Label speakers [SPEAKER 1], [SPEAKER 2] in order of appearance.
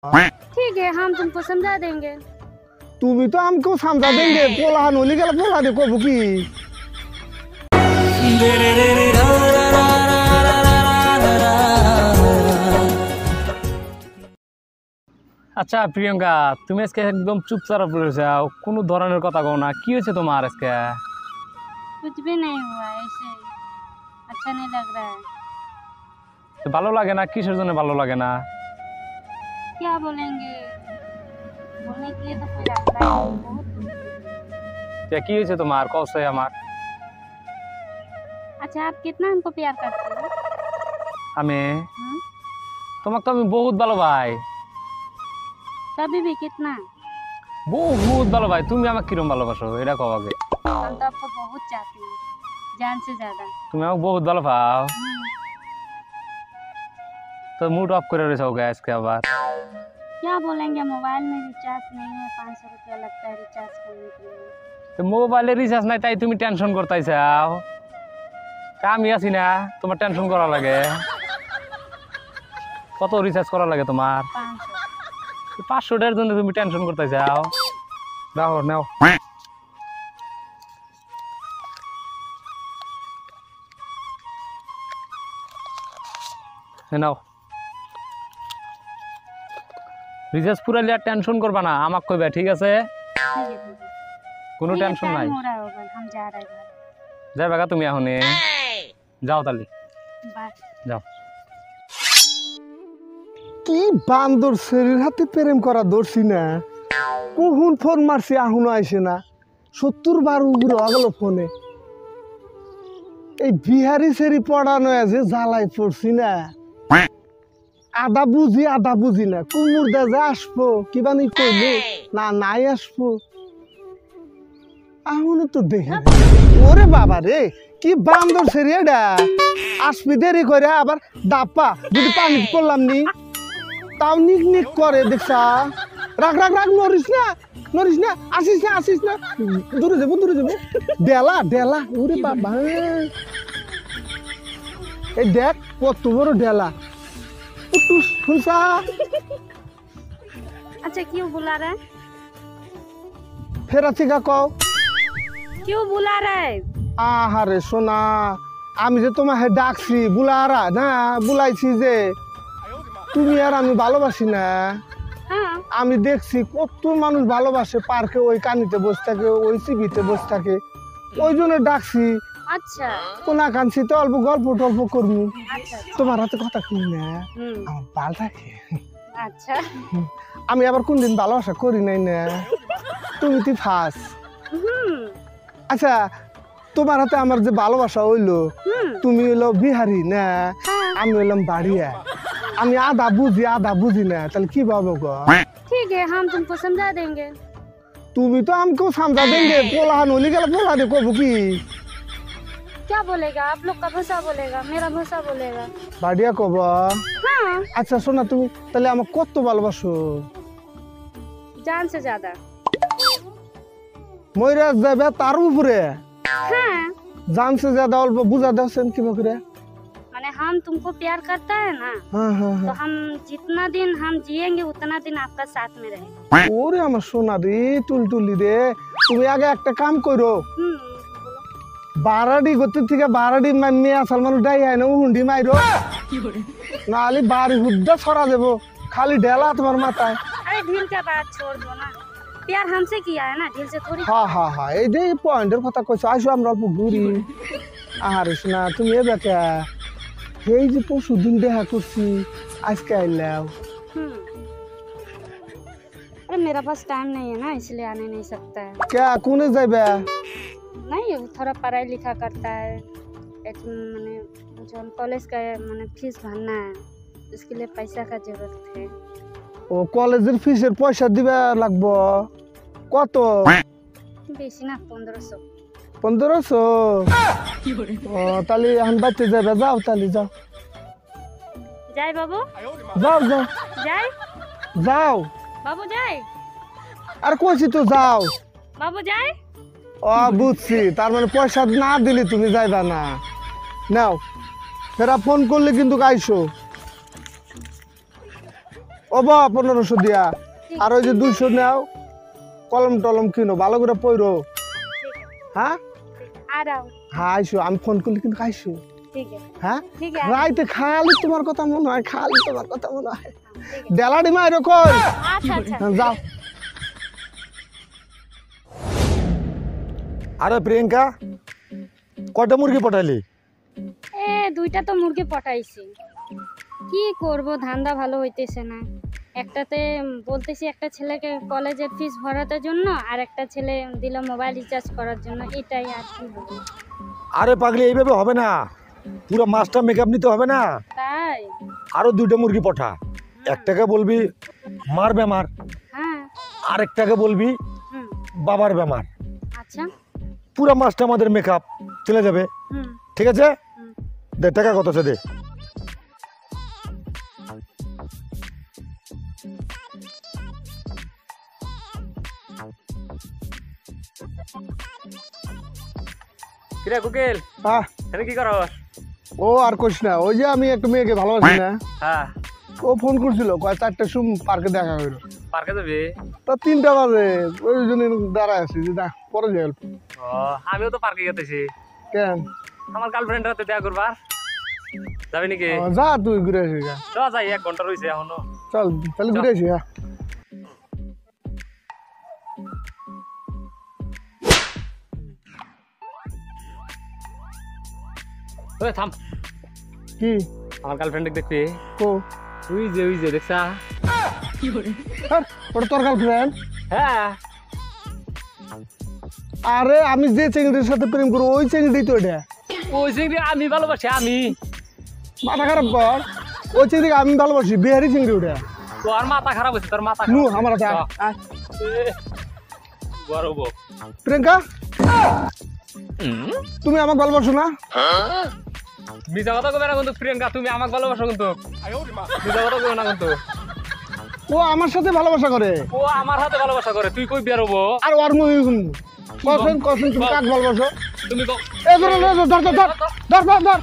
[SPEAKER 1] ठीक है, हम तुमको समझा देंगे।
[SPEAKER 2] তুমি তো আমাকে সমঝা দেंगे পোলা নলি গেল পোলা দে কব কি
[SPEAKER 3] আচ্ছা প্রিয়ঙ্কা, তুমি আজকে একদম চুপচাপ রয়েছে, কোনো ধরনের কথা কও না। কি হয়েছে তোমার আজকে?
[SPEAKER 1] कुछ भी नहीं हुआ, ऐसे अच्छा नहीं लग रहा है।
[SPEAKER 3] তো ভালো লাগে না? কিসের জন্য ভালো লাগে না?
[SPEAKER 1] क्या बोलेंगे, बोलने के लिए तो कोई रास्ता नहीं, बहुत
[SPEAKER 3] তো কি হয়েছে তোমার? কওছে আমার।
[SPEAKER 1] अच्छा, आप कितना हमको प्यार करते हो?
[SPEAKER 3] আমি
[SPEAKER 1] हम्म?
[SPEAKER 3] তোমাকে তো আমি বহুত ভালো ভাই,
[SPEAKER 1] कभी भी कितना?
[SPEAKER 3] বহুত ভালো ভাই। তুমি আমাকে কিরম ভালোবাসো এটা কও আগে।
[SPEAKER 1] हम तो आपको बहुत चाहते हैं, जान से ज्यादा।
[SPEAKER 3] তুমি আমাকে বহুত ভালো পাও,
[SPEAKER 1] हम्म,
[SPEAKER 3] তো মুড অফ করে রয়েছে আজকে আবার।
[SPEAKER 1] क्या बोलेंगे, मोबाइल में रिचार्ज नहीं है, 500 रुपया लगता है रिचार्ज करने के लिए।
[SPEAKER 3] তো মোবাইলে রিচার্জ নাই তাই তুমি টেনশন করতেছাও? আমি আছি না, তোমার টেনশন করা লাগে? কত রিচার্জ করা লাগে তোমার?
[SPEAKER 1] 500।
[SPEAKER 3] 500 টাকার জন্য তুমি টেনশন করতেছাও? দাও নাও। নাও রিচার্জ পুরাইলে আর টেনশন করবা না, আমাকে কইবা, ঠিক আছে?
[SPEAKER 1] ठीक है, ठीक है।
[SPEAKER 3] কোনো
[SPEAKER 1] ठीक है,
[SPEAKER 3] টেনশন নাই।
[SPEAKER 1] टाइम हो रहा होगा, हम जा रहे हैं घर।
[SPEAKER 3] যাই বাগা তুমি এখন যাও তাহলে
[SPEAKER 1] बाय।
[SPEAKER 3] যাও।
[SPEAKER 2] কি বান্দর শরীর হাতে প্রেম করা দর্শি না কখন ফোন মারছি এখনো আইসে না 70 বার উপরে আগলো ফোনে এই বিহারি সেরি পড়ানো আছে জ্বালাই পড়ছি না আদা বুঝি না কুমুর দাজা আসবো কিবা নি কইলো না নাই আসবো এখনো তো দেখে নাই। ওরে বাবা রে কি বান্দর সেরি এটা আসবি দেরি করে আবার দাপা যদি পানি পড়লাম নি তাও নিক নিক করে দেখছা রাখ রাখ রাখ নরিস না আসিস না দূরে যাবো ডেলা ওরে বাবা এই দেখ কত বড় ডেলা শুনছা
[SPEAKER 1] अच्छा, क्यों बुला रहा है?
[SPEAKER 2] ফের আছে কও
[SPEAKER 1] क्यों बुला रहा है?
[SPEAKER 2] আহারে সোনা আমি যে তোমাকে ডাকছি বুলারা না বুলাইছি যে তুমি আর আমি ভালোবাসি না
[SPEAKER 1] हाँ,
[SPEAKER 2] আমি দেখছি কত মানুষ ভালোবাসে পার্কে ওই কানিতে বসে থাকে ওই সিবিতে বসে থাকে ওই জন্য ডাকছি
[SPEAKER 1] अच्छा
[SPEAKER 2] কোনা কানছি তো অল্প গল্প টল্প করবো
[SPEAKER 1] अच्छा।
[SPEAKER 2] তোমার হাতে কথা শুনি না
[SPEAKER 1] हम्म,
[SPEAKER 2] আমার পাল থাকে
[SPEAKER 1] अच्छा।
[SPEAKER 2] আমি আবার কোনদিন ভালোবাসা করি নাই না তুমি তুই ফাঁস
[SPEAKER 1] हम्म,
[SPEAKER 2] আচ্ছা তোমার হাতে আমার যে ভালোবাসা হইলো তুমি হইলো বিহারি না আমি হইলাম বাড়িয়া আমি আধা বুঝি না তাহলে কি ভাবো গো
[SPEAKER 1] ठीक है, हम तुमको समझा देंगे।
[SPEAKER 2] তুমি তো আমাকেও সমঝা দেंगे পোলা নলি গেল পোলা দে কব কি
[SPEAKER 1] क्या बोलेगा, आप लोग का भाषा बोलेगा, मेरा भाषा बोलेगा।
[SPEAKER 2] বাড়িয়া কব
[SPEAKER 1] हाँ,
[SPEAKER 2] আচ্ছা শোনা তুমি তাহলে আমার কত ভালোবাসো
[SPEAKER 1] जान से ज्यादा।
[SPEAKER 2] ময়রা যাবে তার উপরে
[SPEAKER 1] हाँ,
[SPEAKER 2] জানছে যাদা অল্প বুঝা দাওছেন কি করে
[SPEAKER 1] माने हम तुमको प्यार करता है ना,
[SPEAKER 2] হ্যাঁ হ্যাঁ
[SPEAKER 1] तो
[SPEAKER 2] হ্যাঁ
[SPEAKER 1] हम जितना दिन हम जिएंगे उतना दिन आपका साथ में रहेगा।
[SPEAKER 2] ওরে আমার সোনা রে টুলটুলি রে তুমি আগে একটা কাম করো
[SPEAKER 1] बोलो।
[SPEAKER 2] বারাডি গতি থেকে বারাডি মেয়ে আসল মানুষ ডাই হয় না হুন্ডি মাইরো নাহলে বাড়ি হুদ্দা ছড়া দেবো খালি ঢেলা তোমার মাথায়
[SPEAKER 1] अरे ढील का बात छोड़ दो ना, प्यार हमसे किया है ना, ढील से थोड़ी।
[SPEAKER 2] হা এই যে পয়েন্টের কথা কইছো আসো আমরা অল্প ঘুরি আরে শোনা তুমি এ বেটা এই যে পরশু দিন দেখা করছি আজকে আইলাও
[SPEAKER 1] हम्म, अरे मेरा पास टाइम नहीं है ना, इसलिए आने नहीं सकता है।
[SPEAKER 2] কে কোনে যাইবে
[SPEAKER 1] नहीं, वो थोड़ा पढ़ाई लिखा करता है, एक मैंने जो हम कॉलेज का मैंने फीस भरना है, उसके लिए पैसा का जरूरत है।
[SPEAKER 2] ও কলেজের ফিসের পয়সা দিবে লাগবো কত
[SPEAKER 1] बेसी ना 1500।
[SPEAKER 2] 1500 ও তাহলে এখন বাচ্চা যাবে যাও তাহলে যাও
[SPEAKER 1] जाए बाबू,
[SPEAKER 2] যাও
[SPEAKER 1] जाए
[SPEAKER 2] যাও
[SPEAKER 1] बाबू, जाए
[SPEAKER 2] আর কইছি তো যাও
[SPEAKER 1] बाबू, जाए।
[SPEAKER 2] ও বুঝছি তার মানে পয়সা না দিলে তুমি যাইবা না নাও ফেরা ফোন করলে কিন্তু আইসো ও বা 1500 দিয়া আর ওই যে 200 নাও কলম টলম কিনো ভালো করে পড়ো হ্যাঁ
[SPEAKER 1] आ रहा हूँ।
[SPEAKER 2] হ্যাঁ আইসো আমি ফোন করলে কিন্তু আইসো
[SPEAKER 1] ठीक है
[SPEAKER 2] হ্যাঁ
[SPEAKER 1] ठीक है
[SPEAKER 2] রাইতে খালি তোমার কথা মনে হয় খালি তোমার কথা মনে হয়
[SPEAKER 1] ठीक
[SPEAKER 2] ডেলা ডিমা এরকম
[SPEAKER 1] है अच्छा अच्छा
[SPEAKER 2] যাও
[SPEAKER 4] আরে প্রিয়াঙ্কা কয়টা মুরগি পাঠাইলি
[SPEAKER 1] এ দুইটা তো মুরগি পটাইছি কি করব ধান্দা ভালো হইতেছে না একটাতে বলতেছি একটা ছেলেকে কলেজের ফিস ভরাতে জন্য আর একটা ছেলে দিল মোবাইল রিচার্জ করার জন্য এটাই আর কি হবে
[SPEAKER 4] আরে পাগলি এইভাবে হবে না পুরো মাছটা মেকআপ নিতে হবে না
[SPEAKER 1] তাই
[SPEAKER 4] আরো 2টা মুরগি পাঠা একটাকে বলবি মার বেমার
[SPEAKER 1] হ্যাঁ
[SPEAKER 4] আরেকটাকে বলবি
[SPEAKER 1] হুম
[SPEAKER 4] বাবার বেমার
[SPEAKER 1] আচ্ছা
[SPEAKER 4] পুরো মাছটা আমাদের মেকআপ চলে যাবে
[SPEAKER 1] হুম
[SPEAKER 4] ঠিক আছে
[SPEAKER 1] হুম
[SPEAKER 4] দে টাকা কত আছে দে
[SPEAKER 3] কিরে কুকিল
[SPEAKER 2] হ্যাঁ
[SPEAKER 3] এটা কি করস?
[SPEAKER 2] ও আর কোশ না ওই যে আমি একটা মেয়েকে ভালোবাসি না
[SPEAKER 3] হ্যাঁ
[SPEAKER 2] ও ফোন করছিল কয় 4টার সময় পার্কে দেখা হইলো
[SPEAKER 3] পার্কে যাবি?
[SPEAKER 2] তা 3টা বাজে ওই জন্য দাঁড়ায় আছি যে না পরে যাই অল্প
[SPEAKER 3] ও আমিও তো পার্কে গেতেছি
[SPEAKER 2] কেন
[SPEAKER 3] আমার গার্লফ্রেন্ডের হাতে দেখা করবার যাবি নাকি?
[SPEAKER 2] যা তুই ঘুরে আসি গা
[SPEAKER 3] চ যাই 1 ঘন্টা রইছে এখনো।
[SPEAKER 2] চল তাহলে ঘুরে আসি হ্যাঁ
[SPEAKER 3] ওই থাম,
[SPEAKER 2] কি
[SPEAKER 3] আমার গার্লফ্রেন্ডকে দেখবি?
[SPEAKER 2] ও
[SPEAKER 3] ওই যে দেখছা?
[SPEAKER 2] আর ওটা তোর গার্লফ্রেন্ড
[SPEAKER 3] হ্যাঁ
[SPEAKER 2] আরে আমি যে চেংড়ির সাথে প্রেম করবো ওই চেংড়ি তো এটা
[SPEAKER 3] ওই চিংড়ি আমি ভালোবাসি আমি।
[SPEAKER 2] মাথা খারাপ কর ওই চেংড়িকে আমি ভালোবাসি বিহারি চিংড়ি ওটা
[SPEAKER 3] তোর মাথা খারাপ হয়েছে, তোর মাথা
[SPEAKER 2] নু
[SPEAKER 3] খারাপ।
[SPEAKER 2] আমার আছে
[SPEAKER 3] চ।
[SPEAKER 2] আয়।
[SPEAKER 3] বড় বউ।
[SPEAKER 2] প্রিয়াঙ্কা তুমি আমাকে ভালোবাসো না
[SPEAKER 3] মিছা কথা কবে না কিন্তু প্রিয়াঙ্কা, তুমি আমাকে ভালোবাসো কিন্তু। মিছা কথা কবে না কিন্তু।
[SPEAKER 2] ও আমার সাথে ভালোবাসা করে
[SPEAKER 3] ও আমার হাতে ভালোবাসা করে, তুই কই বেরোবো?
[SPEAKER 2] আর ওর মুভি কখন তুমি কাক ভালোবাসো
[SPEAKER 3] তুমি কও।
[SPEAKER 2] এই ধর ধর ধর ধর ধর ধর ধর ধর